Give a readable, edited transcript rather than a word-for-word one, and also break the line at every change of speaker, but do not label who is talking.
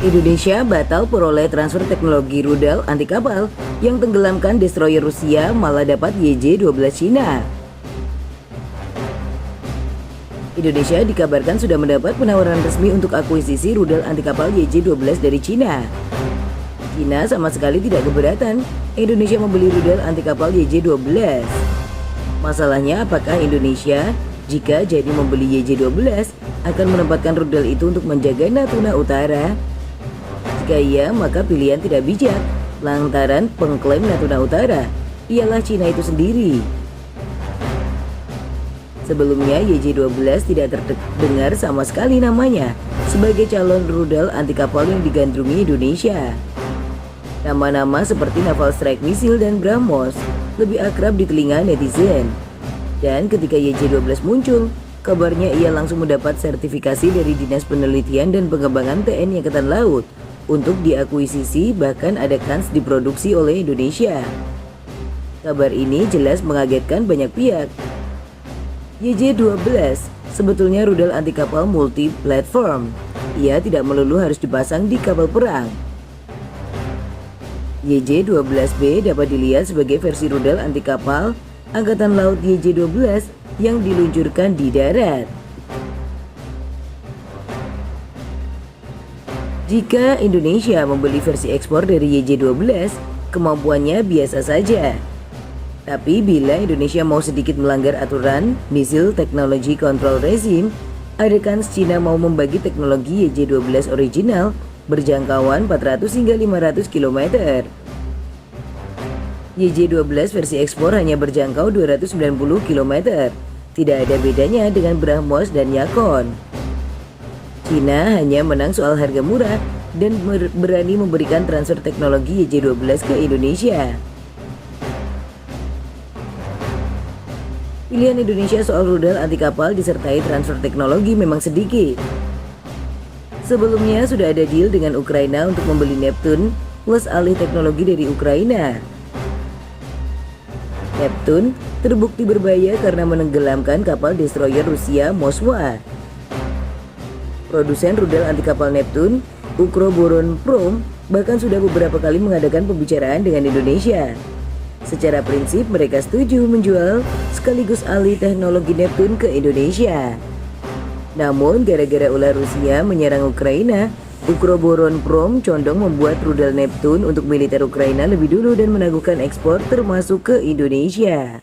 Indonesia batal peroleh transfer teknologi rudal anti kapal yang tenggelamkan destroyer Rusia malah dapat YJ-12 Cina. Indonesia dikabarkan sudah mendapat penawaran resmi untuk akuisisi rudal anti kapal YJ-12 dari Cina. Cina sama sekali tidak keberatan Indonesia membeli rudal anti kapal YJ-12. Masalahnya, apakah Indonesia jika jadi membeli YJ-12 akan menempatkan rudal itu untuk menjaga Natuna Utara? Jika iya, maka pilihan tidak bijak, lantaran pengklaim Natuna Utara ialah Cina itu sendiri. Sebelumnya, YJ-12 tidak terdengar sama sekali namanya sebagai calon rudal anti kapal yang digandrungi Indonesia. Nama-nama seperti Naval Strike Missile dan BrahMos lebih akrab di telinga netizen. Dan ketika YJ-12 muncul, kabarnya ia langsung mendapat sertifikasi dari Dinas Penelitian dan Pengembangan TNI Angkatan Laut untuk diakuisisi, bahkan ada kans diproduksi oleh Indonesia. Kabar ini jelas mengagetkan banyak pihak. YJ-12 sebetulnya rudal anti kapal multi-platform. Ia tidak melulu harus dipasang di kapal perang. YJ-12B dapat dilihat sebagai versi rudal anti kapal Angkatan Laut YJ-12 yang diluncurkan di darat. Jika Indonesia membeli versi ekspor dari YJ-12, kemampuannya biasa saja. Tapi bila Indonesia mau sedikit melanggar aturan Missile Technology Control Regime, ada kans Cina mau membagi teknologi YJ-12 original berjangkauan 400 hingga 500 km. YJ-12 versi ekspor hanya berjangkau 290 km. Tidak ada bedanya dengan BrahMos dan Yakon. Cina hanya menang soal harga murah dan berani memberikan transfer teknologi YJ-12 ke Indonesia. Pilihan Indonesia soal rudal anti kapal disertai transfer teknologi memang sedikit. Sebelumnya sudah ada deal dengan Ukraina untuk membeli Neptune plus alih teknologi dari Ukraina. Neptune terbukti berbahaya karena menenggelamkan kapal destroyer Rusia Moskwa. Produsen rudal anti kapal Neptune, Ukroboronprom, bahkan sudah beberapa kali mengadakan pembicaraan dengan Indonesia. Secara prinsip mereka setuju menjual sekaligus alih teknologi Neptune ke Indonesia. Namun gara-gara ulah Rusia menyerang Ukraina, Ukroboronprom condong membuat rudal Neptune untuk militer Ukraina lebih dulu dan menangguhkan ekspor termasuk ke Indonesia.